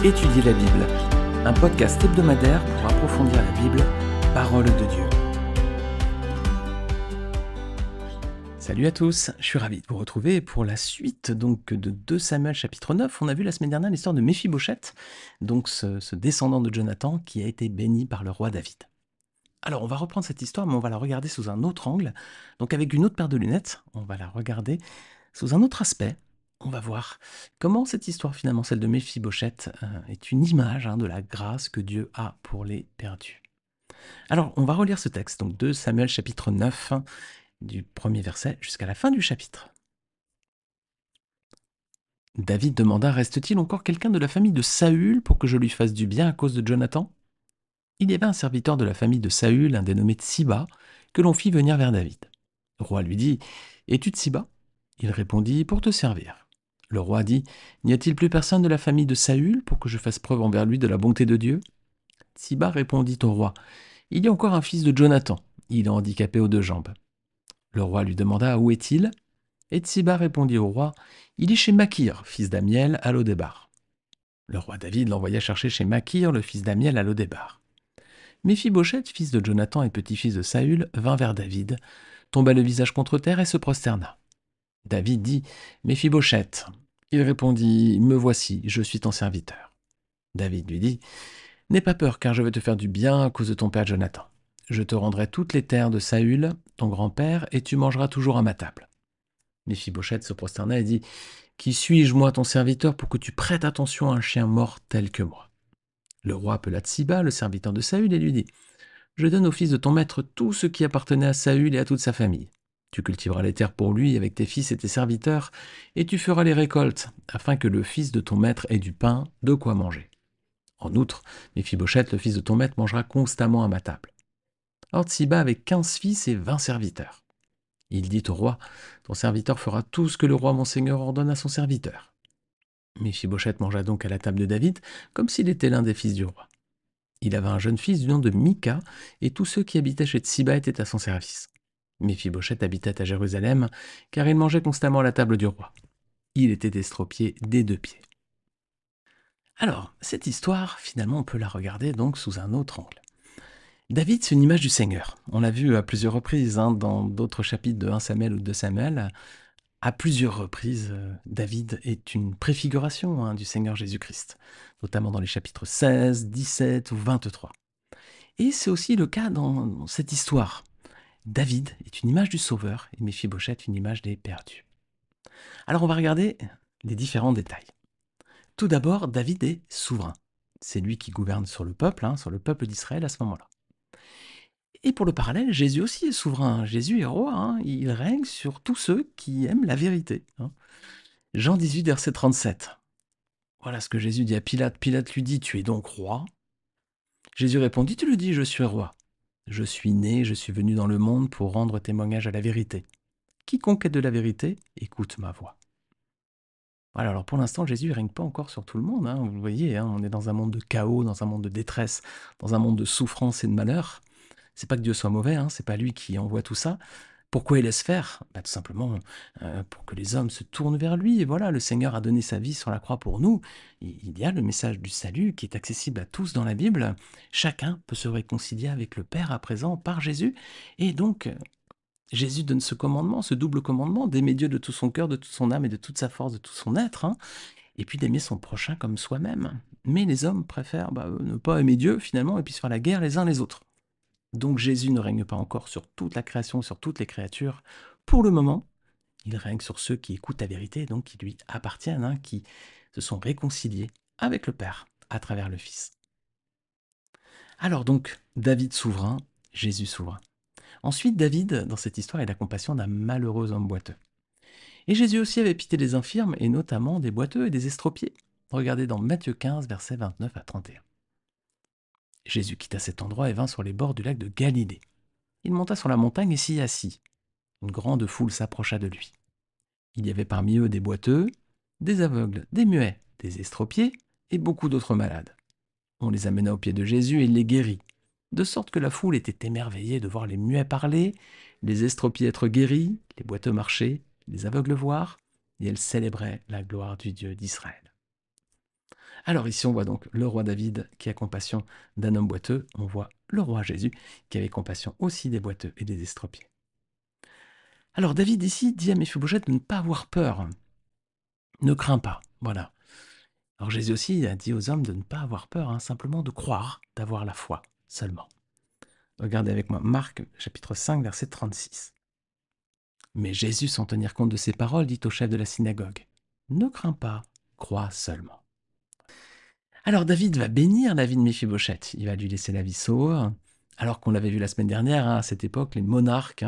Étudier la Bible, un podcast hebdomadaire pour approfondir la Bible, parole de Dieu. Salut à tous, je suis ravi de vous retrouver pour la suite donc de 2 Samuel chapitre 9. On a vu la semaine dernière l'histoire de Méphibosheth, donc ce descendant de Jonathan qui a été béni par le roi David. Alors on va reprendre cette histoire, mais on va la regarder sous un autre angle, donc avec une autre paire de lunettes, on va la regarder sous un autre aspect. On va voir comment cette histoire, finalement, celle de Méphibosheth, est une image de la grâce que Dieu a pour les perdus. Alors, on va relire ce texte, donc 2 Samuel chapitre 9, du premier verset jusqu'à la fin du chapitre. David demanda, reste-t-il encore quelqu'un de la famille de Saül pour que je lui fasse du bien à cause de Jonathan ? Il y avait un serviteur de la famille de Saül, un dénommé Tsiba, que l'on fit venir vers David. Le roi lui dit, es-tu Tsiba ? Il répondit, pour te servir. Le roi dit, n'y a-t-il plus personne de la famille de Saül pour que je fasse preuve envers lui de la bonté de Dieu ? Tsiba répondit au roi, il y a encore un fils de Jonathan, il est handicapé aux 2 jambes. Le roi lui demanda, où est-il ? Et Tsiba répondit au roi, il est chez Makir, fils d'Amiel, à Lodébar. Le roi David l'envoya chercher chez Makir, le fils d'Amiel, à Lodébar. Méphibosheth, fils de Jonathan et petit-fils de Saül, vint vers David, tomba le visage contre terre et se prosterna. David dit, Méphibosheth. Il répondit, me voici, je suis ton serviteur. David lui dit, n'aie pas peur, car je vais te faire du bien à cause de ton père Jonathan. Je te rendrai toutes les terres de Saül, ton grand-père, et tu mangeras toujours à ma table. Méphibosheth se prosterna et dit, qui suis-je, moi, ton serviteur, pour que tu prêtes attention à un chien mort tel que moi ? Le roi appela Tsiba, le serviteur de Saül, et lui dit, je donne au fils de ton maître tout ce qui appartenait à Saül et à toute sa famille. Tu cultiveras les terres pour lui avec tes fils et tes serviteurs, et tu feras les récoltes, afin que le fils de ton maître ait du pain, de quoi manger. En outre, Méphibosheth, le fils de ton maître, mangera constamment à ma table. Or Tsiba avait 15 fils et 20 serviteurs. Il dit au roi, ton serviteur fera tout ce que le roi mon seigneur ordonne à son serviteur. Méphibosheth mangea donc à la table de David, comme s'il était l'un des fils du roi. Il avait un jeune fils du nom de Mika, et tous ceux qui habitaient chez Tsiba étaient à son service. Méphibosheth habitait à Jérusalem, car il mangeait constamment à la table du roi. Il était estropié des 2 pieds. Alors, cette histoire, finalement, on peut la regarder donc sous un autre angle. David, c'est une image du Seigneur. On l'a vu à plusieurs reprises dans d'autres chapitres de 1 Samuel ou de 2 Samuel. À plusieurs reprises, David est une préfiguration du Seigneur Jésus-Christ, notamment dans les chapitres 16, 17 ou 23. Et c'est aussi le cas dans cette histoire. David est une image du Sauveur et Méphibosheth une image des perdus. Alors on va regarder les différents détails. Tout d'abord, David est souverain. C'est lui qui gouverne sur le peuple d'Israël à ce moment-là. Et pour le parallèle, Jésus aussi est souverain. Jésus est roi, il règne sur tous ceux qui aiment la vérité. Jean 18, verset 37. Voilà ce que Jésus dit à Pilate. Pilate lui dit, tu es donc roi ? Jésus répondit, tu le dis, je suis roi. Je suis né, je suis venu dans le monde pour rendre témoignage à la vérité. Quiconque est de la vérité, écoute ma voix. Voilà, alors pour l'instant, Jésus ne règne pas encore sur tout le monde. Vous le voyez, on est dans un monde de chaos, dans un monde de détresse, dans un monde de souffrance et de malheur. C'est pas que Dieu soit mauvais, c'est pas lui qui envoie tout ça. Pourquoi il laisse faire ? Tout simplement pour que les hommes se tournent vers lui. Et voilà, le Seigneur a donné sa vie sur la croix pour nous. Il y a le message du salut qui est accessible à tous dans la Bible. Chacun peut se réconcilier avec le Père à présent par Jésus. Et donc, Jésus donne ce commandement, ce double commandement, d'aimer Dieu de tout son cœur, de toute son âme et de toute sa force, de tout son être, et puis d'aimer son prochain comme soi-même. Mais les hommes préfèrent ne pas aimer Dieu finalement et puis se faire la guerre les uns les autres. Donc Jésus ne règne pas encore sur toute la création, sur toutes les créatures. Pour le moment, il règne sur ceux qui écoutent la vérité, donc qui lui appartiennent, qui se sont réconciliés avec le Père à travers le Fils. Alors donc, David souverain, Jésus souverain. Ensuite, David, dans cette histoire, il a compassion d'un malheureux homme boiteux. Et Jésus aussi avait pitié des infirmes, et notamment des boiteux et des estropiés. Regardez dans Matthieu 15, versets 29 à 31. Jésus quitta cet endroit et vint sur les bords du lac de Galilée. Il monta sur la montagne et s'y assit. Une grande foule s'approcha de lui. Il y avait parmi eux des boiteux, des aveugles, des muets, des estropiés et beaucoup d'autres malades. On les amena aux pieds de Jésus et il les guérit, de sorte que la foule était émerveillée de voir les muets parler, les estropiés être guéris, les boiteux marcher, les aveugles voir, et elle célébrait la gloire du Dieu d'Israël. Alors ici, on voit donc le roi David qui a compassion d'un homme boiteux. On voit le roi Jésus qui avait compassion aussi des boiteux et des estropiés. Alors David ici dit à Méphibosheth de ne pas avoir peur. Ne crains pas, voilà. Alors Jésus aussi a dit aux hommes de ne pas avoir peur, hein, simplement de croire, d'avoir la foi seulement. Regardez avec moi Marc chapitre 5 verset 36. Mais Jésus, sans tenir compte de ces paroles, dit au chef de la synagogue, ne crains pas, crois seulement. Alors David va bénir la vie de Méphibosheth, il va lui laisser la vie sauve, alors qu'on l'avait vu la semaine dernière, hein, à cette époque, les monarques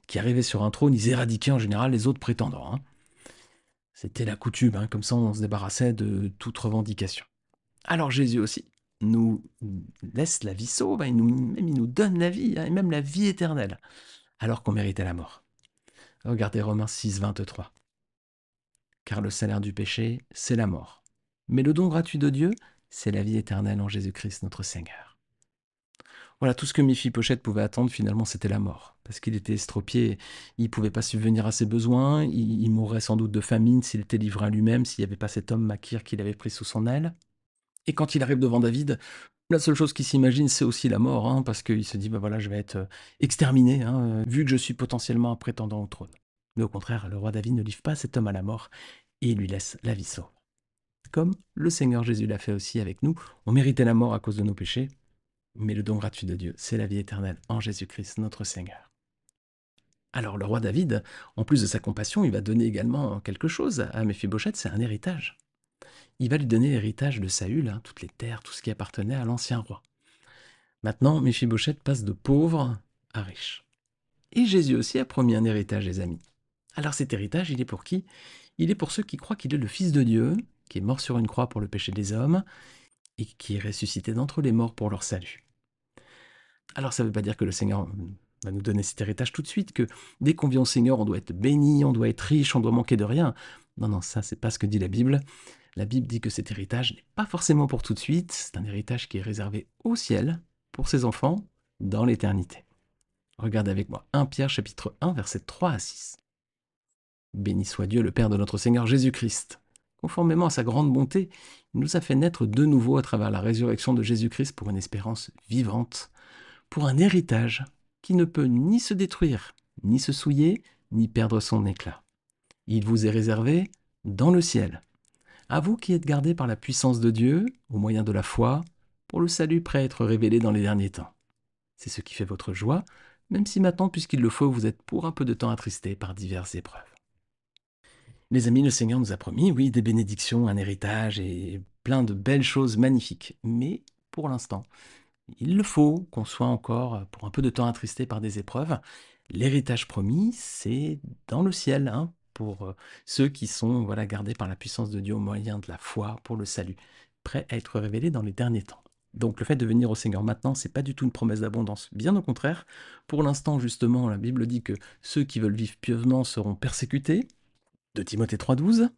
qui arrivaient sur un trône, ils éradiquaient en général les autres prétendants. Hein. C'était la coutume, hein, comme ça on se débarrassait de toute revendication. Alors Jésus aussi nous laisse la vie sauve, hein, il nous donne la vie, hein, et même la vie éternelle, alors qu'on méritait la mort. Regardez Romains 6, 23. Car le salaire du péché, c'est la mort. Mais le don gratuit de Dieu, c'est la vie éternelle en Jésus-Christ notre Seigneur. Voilà, tout ce que Méphibosheth pouvait attendre, finalement, c'était la mort. Parce qu'il était estropié, il ne pouvait pas subvenir à ses besoins, il mourrait sans doute de famine s'il était livré à lui-même, s'il n'y avait pas cet homme Makir qu'il avait pris sous son aile. Et quand il arrive devant David, la seule chose qu'il s'imagine, c'est aussi la mort, hein, parce qu'il se dit, bah voilà, je vais être exterminé, hein, vu que je suis potentiellement un prétendant au trône. Mais au contraire, le roi David ne livre pas cet homme à la mort, et il lui laisse la vie sauve. Comme le Seigneur Jésus l'a fait aussi avec nous, on méritait la mort à cause de nos péchés, mais le don gratuit de Dieu, c'est la vie éternelle en Jésus-Christ, notre Seigneur. Alors le roi David, en plus de sa compassion, il va donner également quelque chose à Méphibosheth, c'est un héritage. Il va lui donner l'héritage de Saül, hein, toutes les terres, tout ce qui appartenait à l'ancien roi. Maintenant, Méphibosheth passe de pauvre à riche. Et Jésus aussi a promis un héritage, les amis. Alors cet héritage, il est pour qui? Il est pour ceux qui croient qu'il est le Fils de Dieu, qui est mort sur une croix pour le péché des hommes, et qui est ressuscité d'entre les morts pour leur salut. Alors ça ne veut pas dire que le Seigneur va nous donner cet héritage tout de suite, que dès qu'on vient au Seigneur, on doit être béni, on doit être riche, on doit manquer de rien. Non, non, ça c'est pas ce que dit la Bible. La Bible dit que cet héritage n'est pas forcément pour tout de suite, c'est un héritage qui est réservé au ciel, pour ses enfants, dans l'éternité. Regardez avec moi 1 Pierre chapitre 1 versets 3 à 6. Béni soit Dieu le Père de notre Seigneur Jésus-Christ. Conformément à sa grande bonté, il nous a fait naître de nouveau à travers la résurrection de Jésus-Christ pour une espérance vivante, pour un héritage qui ne peut ni se détruire, ni se souiller, ni perdre son éclat. Il vous est réservé dans le ciel. À vous qui êtes gardés par la puissance de Dieu, au moyen de la foi, pour le salut prêt à être révélé dans les derniers temps. C'est ce qui fait votre joie, même si maintenant, puisqu'il le faut, vous êtes pour un peu de temps attristés par diverses épreuves. Les amis, le Seigneur nous a promis, oui, des bénédictions, un héritage et plein de belles choses magnifiques. Mais pour l'instant, il le faut qu'on soit encore pour un peu de temps attristé par des épreuves. L'héritage promis, c'est dans le ciel, hein, pour ceux qui sont voilà, gardés par la puissance de Dieu au moyen de la foi pour le salut, prêts à être révélés dans les derniers temps. Donc le fait de venir au Seigneur maintenant, c'est pas du tout une promesse d'abondance. Bien au contraire, pour l'instant justement, la Bible dit que ceux qui veulent vivre pieusement seront persécutés, de Timothée 3,12.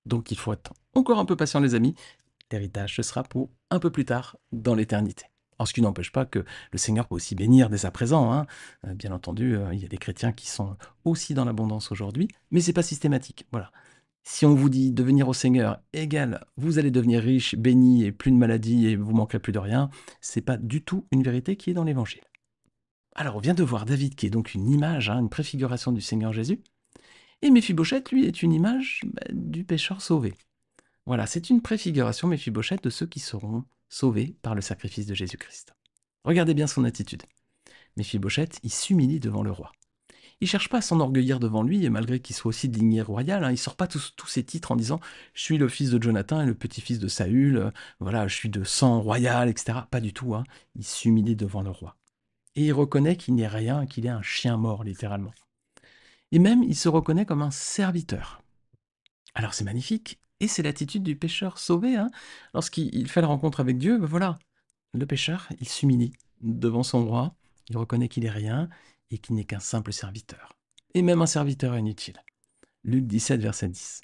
Donc il faut être encore un peu patient les amis, l'héritage ce sera pour un peu plus tard dans l'éternité. En ce qui n'empêche pas que le Seigneur peut aussi bénir dès à présent. Hein. Bien entendu, il y a des chrétiens qui sont aussi dans l'abondance aujourd'hui, mais c'est pas systématique. Voilà. Si on vous dit de venir au Seigneur égale vous allez devenir riche, béni et plus de maladies et vous manquerez plus de rien, c'est pas du tout une vérité qui est dans l'Évangile. Alors on vient de voir David qui est donc une image, hein, une préfiguration du Seigneur Jésus, et Méphibosheth lui est une image du pécheur sauvé. Voilà, c'est une préfiguration, Méphibosheth, de ceux qui seront sauvés par le sacrifice de Jésus-Christ. Regardez bien son attitude. Méphibosheth, il s'humilie devant le roi. Il cherche pas à s'enorgueillir devant lui, et malgré qu'il soit aussi de lignée royale, hein, il sort pas tous ses titres en disant « je suis le fils de Jonathan et le petit-fils de Saül, voilà, je suis de sang royal, etc. » Pas du tout, hein. Il s'humilie devant le roi. Et il reconnaît qu'il n'est rien, qu'il est un chien mort, littéralement. Et même, il se reconnaît comme un serviteur. Alors c'est magnifique, et c'est l'attitude du pécheur sauvé. Hein. Lorsqu'il fait la rencontre avec Dieu, ben voilà, le pécheur, il s'humilie devant son roi, il reconnaît qu'il est rien et qu'il n'est qu'un simple serviteur. Et même un serviteur inutile. Luc 17, verset 10.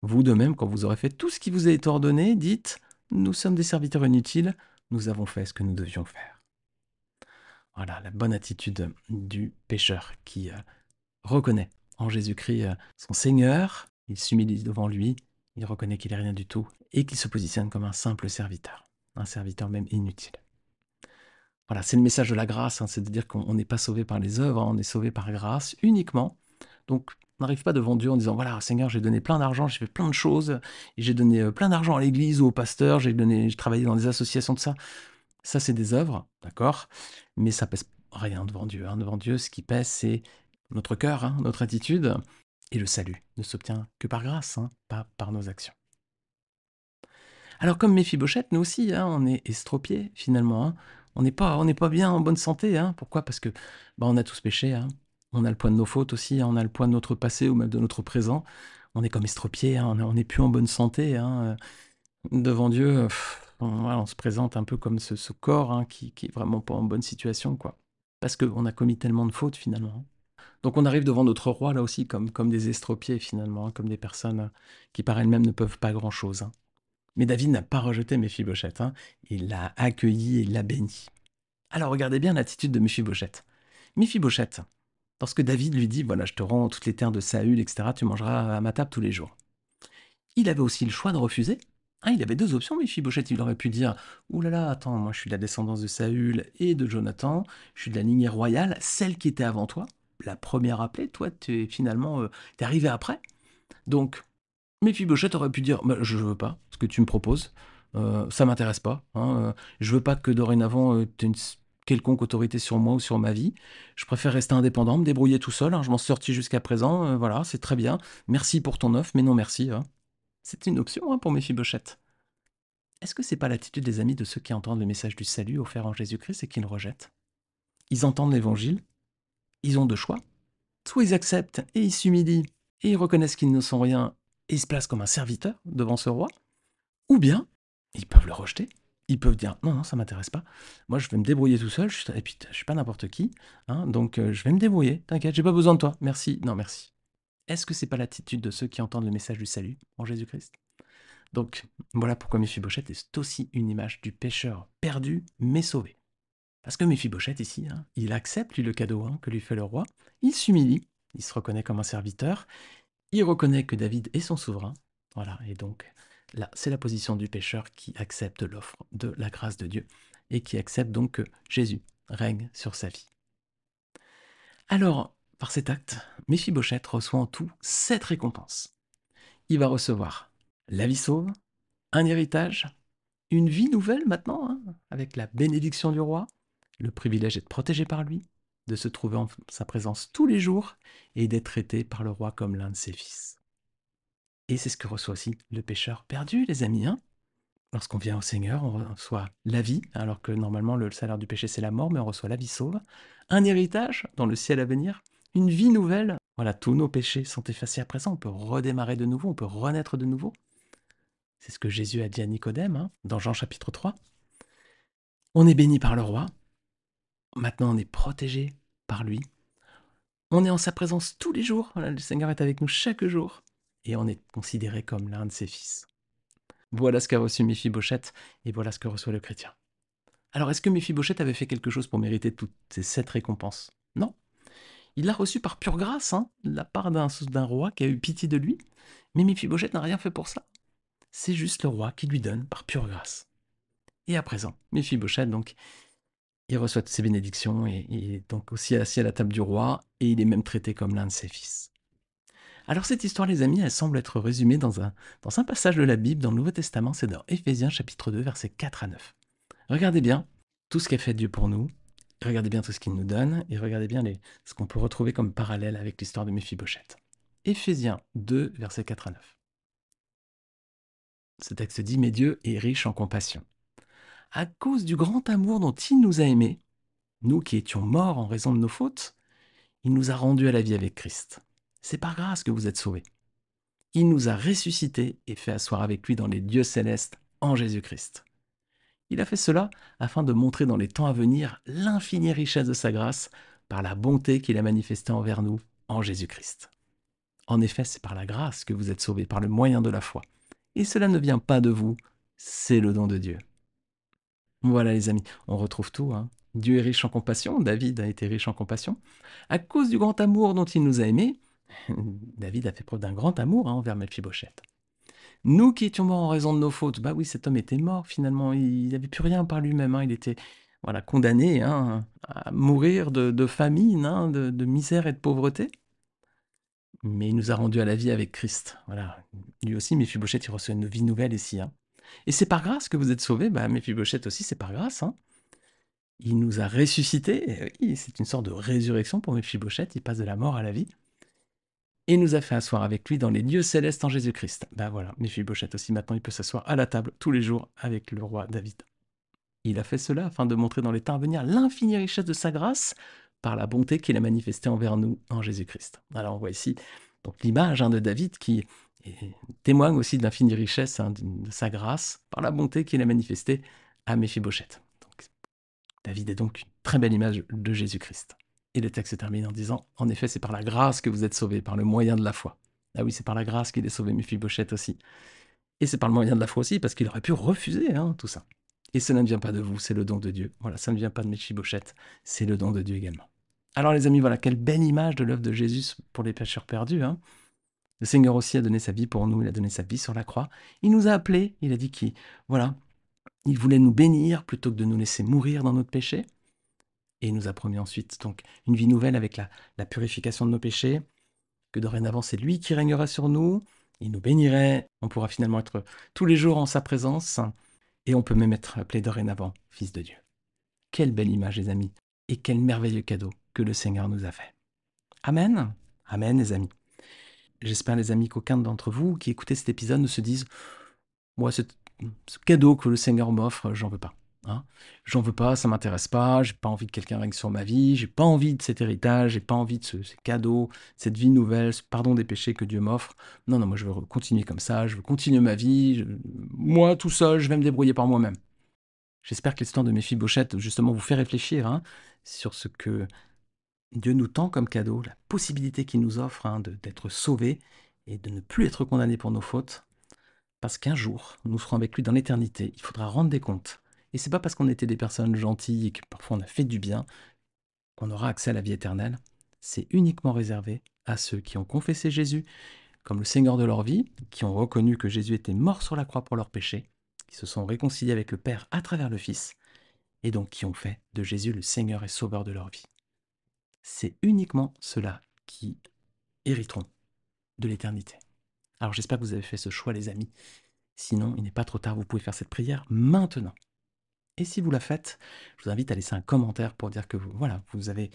Vous de même, quand vous aurez fait tout ce qui vous a été ordonné, dites « Nous sommes des serviteurs inutiles, nous avons fait ce que nous devions faire. » Voilà la bonne attitude du pécheur qui reconnaît en Jésus-Christ son Seigneur, il s'humilie devant lui Il reconnaît qu'il est rien du tout et qu'il se positionne comme un serviteur même inutile. Voilà, c'est le message de la grâce, hein, c'est de dire qu'on n'est pas sauvé par les œuvres, hein, on est sauvé par grâce uniquement. Donc, on n'arrive pas devant Dieu en disant, voilà, Seigneur, j'ai donné plein d'argent, j'ai fait plein de choses, et j'ai donné plein d'argent à l'église ou au pasteur, j'ai travaillé dans des associations de ça. Ça, c'est des œuvres, d'accord, mais ça pèse rien devant Dieu, hein. Devant Dieu, ce qui pèse, c'est notre cœur, hein, notre attitude, et le salut ne s'obtient que par grâce, hein, pas par nos actions. Alors comme Méphibosheth, nous aussi, hein, on est estropiés finalement, hein. On n'est pas bien en bonne santé, hein. Pourquoi? Parce que bah, on a tous péché, hein. On a le poids de nos fautes aussi, hein. On a le poids de notre passé ou même de notre présent. On est comme estropiés, hein. On n'est plus en bonne santé, hein. Devant Dieu, voilà, on se présente un peu comme ce corps, hein, qui est vraiment pas en bonne situation, quoi. Parce qu'on a commis tellement de fautes finalement, hein. Donc on arrive devant notre roi là aussi comme des estropiés finalement, hein, comme des personnes qui par elles-mêmes ne peuvent pas grand-chose, hein. Mais David n'a pas rejeté Méphibosheth, hein. Il l'a accueilli et l'a béni. Alors regardez bien l'attitude de Méphibosheth. Méphibosheth, lorsque David lui dit, voilà, je te rends toutes les terres de Saül, etc., tu mangeras à ma table tous les jours. Il avait aussi le choix de refuser. Hein, il avait deux options, Méphibosheth. Il aurait pu dire, ouh là là, attends, moi je suis de la descendance de Saül et de Jonathan, je suis de la lignée royale, celle qui était avant toi, la première appelée, toi, tu es finalement, t'es arrivé après. Donc, Mephibosheth aurait pu dire bah, je veux pas ce que tu me proposes, ça m'intéresse pas, hein, je veux pas que dorénavant tu aies une quelconque autorité sur moi ou sur ma vie. Je préfère rester indépendant, me débrouiller tout seul, hein, je m'en suis sorti jusqu'à présent, voilà, c'est très bien. Merci pour ton offre, mais non merci, hein. C'est une option, hein, pour Mephibosheth. Est-ce que c'est pas l'attitude des amis de ceux qui entendent le message du salut offert en Jésus-Christ et qui le rejettent? Ils entendent l'évangile, ils ont deux choix. Soit ils acceptent et ils s'humilient et ils reconnaissent qu'ils ne sont rien et ils se placent comme un serviteur devant ce roi. Ou bien, ils peuvent le rejeter. Ils peuvent dire non, non, ça m'intéresse pas. Moi, je vais me débrouiller tout seul. Et puis, je suis pas n'importe qui, hein, donc je vais me débrouiller. T'inquiète, j'ai pas besoin de toi. Merci. Non, merci. Est-ce que c'est pas l'attitude de ceux qui entendent le message du salut en Jésus-Christ? Donc, voilà pourquoi Méphibosheth est aussi une image du pécheur perdu mais sauvé. Parce que Méphibosheth ici, hein, il accepte lui le cadeau, hein, que lui fait le roi. Il s'humilie. Il se reconnaît comme un serviteur. Il reconnaît que David est son souverain. Voilà, et donc là, c'est la position du pécheur qui accepte l'offre de la grâce de Dieu et qui accepte donc que Jésus règne sur sa vie. Alors, par cet acte, Méphibosheth reçoit en tout 7 récompenses. Il va recevoir la vie sauve, un héritage, une vie nouvelle maintenant, hein, avec la bénédiction du roi, le privilège d'être protégé par lui, de se trouver en sa présence tous les jours et d'être traité par le roi comme l'un de ses fils. Et c'est ce que reçoit aussi le pécheur perdu, les amis, hein. Lorsqu'on vient au Seigneur, on reçoit la vie, alors que normalement le salaire du péché c'est la mort, mais on reçoit la vie sauve, un héritage dans le ciel à venir, une vie nouvelle. Voilà, tous nos péchés sont effacés à présent, on peut redémarrer de nouveau, on peut renaître de nouveau. C'est ce que Jésus a dit à Nicodème, hein, dans Jean chapitre 3. On est béni par le roi, maintenant on est protégé par lui. On est en sa présence tous les jours, voilà, le Seigneur est avec nous chaque jour, et on est considéré comme l'un de ses fils. Voilà ce qu'a reçu Méphibosheth, et voilà ce que reçoit le chrétien. Alors, est-ce que Méphibosheth avait fait quelque chose pour mériter toutes ces 7 récompenses? Non. Il l'a reçu par pure grâce, hein, de la part d'un roi qui a eu pitié de lui. Mais Méphibosheth n'a rien fait pour ça. C'est juste le roi qui lui donne par pure grâce. Et à présent, Méphibosheth, donc, il reçoit ses bénédictions et il est donc aussi assis à la table du roi et il est même traité comme l'un de ses fils. Alors cette histoire, les amis, elle semble être résumée dans un passage de la Bible, dans le Nouveau Testament, c'est dans Éphésiens chapitre 2, versets 4 à 9. Regardez bien tout ce qu'a fait Dieu pour nous, regardez bien tout ce qu'il nous donne, et regardez bien ce qu'on peut retrouver comme parallèle avec l'histoire de Méphibosheth. Éphésiens 2, versets 4 à 9. Ce texte dit « Mais Dieu est riche en compassion. À cause du grand amour dont il nous a aimés, nous qui étions morts en raison de nos fautes, il nous a rendus à la vie avec Christ. C'est par grâce que vous êtes sauvés. Il nous a ressuscités et fait asseoir avec lui dans les lieux célestes en Jésus-Christ. Il a fait cela afin de montrer dans les temps à venir l'infinie richesse de sa grâce par la bonté qu'il a manifestée envers nous en Jésus-Christ. En effet, c'est par la grâce que vous êtes sauvés, par le moyen de la foi. Et cela ne vient pas de vous, c'est le don de Dieu. Voilà les amis, on retrouve tout, hein. Dieu est riche en compassion, David a été riche en compassion. À cause du grand amour dont il nous a aimés, David a fait preuve d'un grand amour, hein, envers Mephibosheth. Nous qui étions morts en raison de nos fautes. Bah oui, cet homme était mort finalement, il n'avait plus rien par lui-même, hein. Il était voilà, condamné hein, à mourir de famine, hein, de misère et de pauvreté. Mais il nous a rendus à la vie avec Christ. Voilà. Lui aussi, Méphibosheth, il reçoit une vie nouvelle ici. Hein. Et c'est par grâce que vous êtes sauvés. Bah, Méphibosheth aussi, c'est par grâce. Hein. Il nous a ressuscités. Et oui, c'est une sorte de résurrection pour Méphibosheth. Il passe de la mort à la vie. Et nous a fait asseoir avec lui dans les lieux célestes en Jésus-Christ. Ben voilà, Méphibosheth aussi, maintenant, il peut s'asseoir à la table tous les jours avec le roi David. Il a fait cela afin de montrer dans les temps à venir l'infinie richesse de sa grâce par la bonté qu'il a manifestée envers nous en Jésus-Christ. Alors on voit ici donc l'image de David qui témoigne aussi de l'infinie richesse de sa grâce par la bonté qu'il a manifestée à Méphibosheth. Donc, David est donc une très belle image de Jésus-Christ. Et le texte se termine en disant « En effet, c'est par la grâce que vous êtes sauvés, par le moyen de la foi. » Ah oui, c'est par la grâce qu'il est sauvé, Méphibosheth aussi. Et c'est par le moyen de la foi aussi, parce qu'il aurait pu refuser tout ça. Et cela ne vient pas de vous, c'est le don de Dieu. Voilà, ça ne vient pas de Méphibosheth, c'est le don de Dieu également. Alors les amis, voilà, quelle belle image de l'œuvre de Jésus pour les pécheurs perdus. Hein. Le Seigneur aussi a donné sa vie pour nous, il a donné sa vie sur la croix. Il nous a appelés, il a dit qu'il voilà, il voulait nous bénir plutôt que de nous laisser mourir dans notre péché. Et il nous a promis ensuite donc une vie nouvelle avec la purification de nos péchés, que dorénavant c'est lui qui régnera sur nous, il nous bénirait, on pourra finalement être tous les jours en sa présence, et on peut même être appelé dorénavant fils de Dieu. Quelle belle image les amis, et quel merveilleux cadeau que le Seigneur nous a fait. Amen. Amen les amis. J'espère les amis qu'aucun d'entre vous qui écoutez cet épisode ne se dise moi, ce cadeau que le Seigneur m'offre, j'en veux pas. Hein. J'en veux pas, ça m'intéresse pas, j'ai pas envie que quelqu'un règne sur ma vie, j'ai pas envie de cet héritage, j'ai pas envie de ces cadeaux, cette vie nouvelle, ce pardon des péchés que Dieu m'offre. Non, non, moi je veux continuer comme ça, je veux continuer ma vie, moi tout seul, je vais me débrouiller par moi-même. J'espère que l'histoire de Méphibosheth, justement, vous fait réfléchir sur ce que Dieu nous tend comme cadeau, la possibilité qu'il nous offre d'être sauvés et de ne plus être condamnés pour nos fautes. Parce qu'un jour, nous serons avec lui dans l'éternité. Il faudra rendre des comptes. Et c'est pas parce qu'on était des personnes gentilles et que parfois on a fait du bien qu'on aura accès à la vie éternelle. C'est uniquement réservé à ceux qui ont confessé Jésus comme le Seigneur de leur vie, qui ont reconnu que Jésus était mort sur la croix pour leurs péchés, qui se sont réconciliés avec le Père à travers le Fils, et donc qui ont fait de Jésus le Seigneur et Sauveur de leur vie. C'est uniquement ceux-là qui hériteront de l'éternité. Alors j'espère que vous avez fait ce choix les amis. Sinon, il n'est pas trop tard, vous pouvez faire cette prière maintenant. Et si vous la faites, je vous invite à laisser un commentaire pour dire que vous avez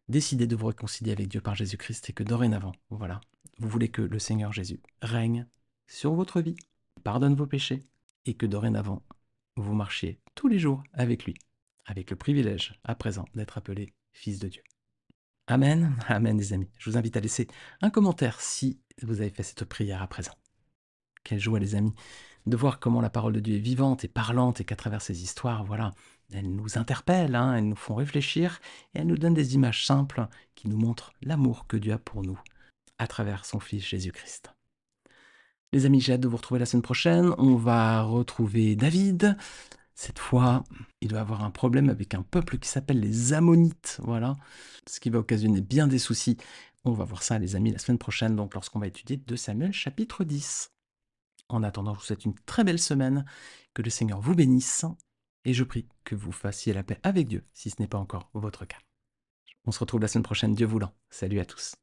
décidé de vous réconcilier avec Dieu par Jésus-Christ et que dorénavant, vous voulez que le Seigneur Jésus règne sur votre vie, pardonne vos péchés et que dorénavant, vous marchiez tous les jours avec lui, avec le privilège à présent d'être appelé fils de Dieu. Amen, amen les amis. Je vous invite à laisser un commentaire si vous avez fait cette prière à présent. Quelle joie les amis, de voir comment la parole de Dieu est vivante et parlante et qu'à travers ces histoires, elles nous interpellent, elles nous font réfléchir et elles nous donnent des images simples qui nous montrent l'amour que Dieu a pour nous à travers son Fils Jésus-Christ. Les amis, j'ai hâte de vous retrouver la semaine prochaine. On va retrouver David. Cette fois, il doit avoir un problème avec un peuple qui s'appelle les Ammonites, ce qui va occasionner bien des soucis. On va voir ça les amis la semaine prochaine, donc lorsqu'on va étudier 2 Samuel chapitre 10. En attendant, je vous souhaite une très belle semaine, que le Seigneur vous bénisse, et je prie que vous fassiez la paix avec Dieu, si ce n'est pas encore votre cas. On se retrouve la semaine prochaine, Dieu voulant. Salut à tous.